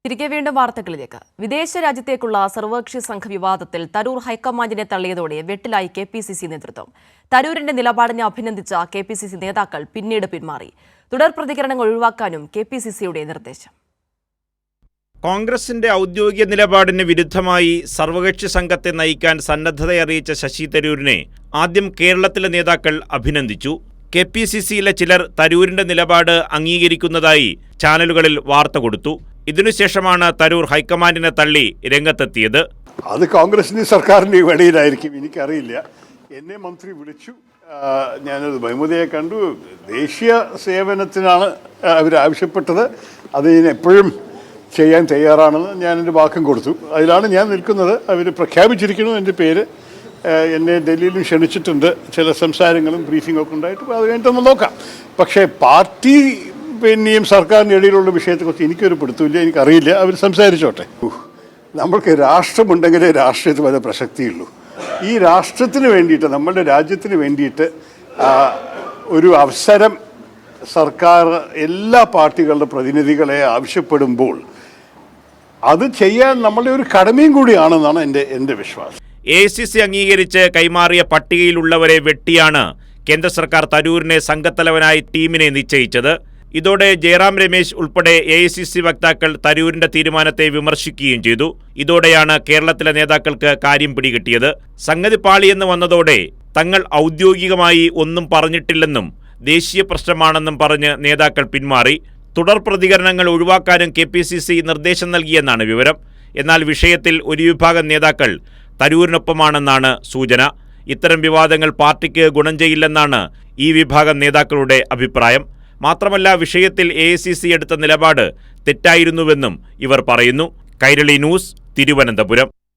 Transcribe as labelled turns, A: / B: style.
A: തിരികെ വീണ്ടും വാർത്തകളിലേക്ക്. വിദേശ രാജ്യത്തേക്കുള്ള സർവകക്ഷി സംഘ വിവാദത്തിൽ തരൂർ ഹൈക്കമാൻഡിനെ തള്ളിയതോടെ വെട്ടിലായി KPCC നേതൃത്വം. തരൂരിന്റെ നിലപാടിനെ അഭിനന്ദിച്ച KPCC നേതാക്കൾ പിന്നീട് പിന്മാറി. തുടർ പ്രതികരണങ്ങൾ ഒഴിവാക്കാനും KPCCയുടെ നിർദ്ദേശം.
B: കോൺഗ്രസിന്റെ ഔദ്യോഗിക നിലപാടിന് വിരുദ്ധമായി സർവകക്ഷി സംഘത്തെ നയിക്കാൻ സന്നദ്ധതയറിയിച്ച ശശി തരൂരിനെ ആദ്യം കേരളത്തിലെ നേതാക്കൾ അഭിനന്ദിച്ചു. KPCCയിലെ ചിലർ തരൂരിന്റെ നിലപാട് അംഗീകരിക്കുന്നതായി ചാനലുകളിൽ വാർത്ത കൊടുത്തു. ഇതിനുശേഷമാണ് തരൂർ ഹൈക്കമാൻഡിനെ തള്ളി രംഗത്തെത്തിയത്.
C: അത് കോൺഗ്രസിന്റെ സർക്കാരിന്റെ ഇടയിലായിരിക്കും, എനിക്കറിയില്ല. എന്നെ മന്ത്രി വിളിച്ചു, ഞാനത് ബഹുമതിയെ കണ്ടു. ദേശീയ സേവനത്തിനാണ് അവർ ആവശ്യപ്പെട്ടത്, അത് എപ്പോഴും ചെയ്യാൻ തയ്യാറാണെന്ന് ഞാൻ എൻ്റെ വാക്കും കൊടുത്തു. അതിലാണ് ഞാൻ നിൽക്കുന്നത്. അവർ പ്രഖ്യാപിച്ചിരിക്കുന്നു എൻ്റെ പേര്. എന്നെ ഡൽഹിയിലും ക്ഷണിച്ചിട്ടുണ്ട്. ചില സംസാരങ്ങളും ബ്രീഫിങ്ങൊക്കെ ഉണ്ടായിട്ട് അത് കഴിഞ്ഞിട്ടൊന്ന് നോക്കാം. പക്ഷേ പാർട്ടി പിന്നെയും സർക്കാരിൻ്റെ ഇടയിലുള്ള വിഷയത്തെക്കുറിച്ച് എനിക്കൊരു പിടുത്തമില്ല, എനിക്കറിയില്ല. അവർ സംസാരിച്ചോട്ടെ. നമ്മൾക്ക് രാഷ്ട്രമുണ്ടെങ്കിലേ രാഷ്ട്രീയത്തിൽ വളരെ പ്രസക്തിയുള്ളൂ. ഈ രാഷ്ട്രത്തിന് വേണ്ടിയിട്ട്, നമ്മളുടെ രാജ്യത്തിന് വേണ്ടിയിട്ട് ഒരു അവസരം സർക്കാർ എല്ലാ പാർട്ടികളുടെ പ്രതിനിധികളെ ആവശ്യപ്പെടുമ്പോൾ അത് ചെയ്യാൻ നമ്മളുടെ ഒരു കടമയും കൂടിയാണെന്നാണ് എൻ്റെ വിശ്വാസം.
B: AICC അംഗീകരിച്ച് കൈമാറിയ പട്ടികയിലുള്ളവരെ വെട്ടിയാണ് കേന്ദ്ര സർക്കാർ തരൂരിനെ സംഘത്തലവനായി ടീമിനെ നിശ്ചയിച്ചത്. ഇതോടെ ജയറാം രമേശ് ഉൾപ്പെടെ AICC വക്താക്കൾ തരൂരിന്റെ തീരുമാനത്തെ വിമർശിക്കുകയും ചെയ്തു. ഇതോടെയാണ് കേരളത്തിലെ നേതാക്കൾക്ക് കാര്യം പിടികിട്ടിയത്. സംഗതി പാളിയെന്ന് വന്നതോടെ തങ്ങൾ ഔദ്യോഗികമായി ഒന്നും പറഞ്ഞിട്ടില്ലെന്നും ദേശീയ പ്രശ്നമാണെന്നും പറഞ്ഞ് നേതാക്കൾ പിന്മാറി. തുടർ പ്രതികരണങ്ങൾ ഒഴിവാക്കാനും KPCC നിർദ്ദേശം നൽകിയെന്നാണ് വിവരം. എന്നാൽ വിഷയത്തിൽ ഒരു വിഭാഗം നേതാക്കൾ തരൂരിനൊപ്പമാണെന്നാണ് സൂചന. ഇത്തരം വിവാദങ്ങൾ പാർട്ടിക്ക് ഗുണം ചെയ്യില്ലെന്നാണ് ഈ വിഭാഗം നേതാക്കളുടെ അഭിപ്രായം. മാത്രമല്ല, വിഷയത്തിൽ AICC എടുത്ത നിലപാട് തെറ്റായിരുന്നുവെന്നും ഇവർ പറയുന്നു. കൈരളി ന്യൂസ്, തിരുവനന്തപുരം.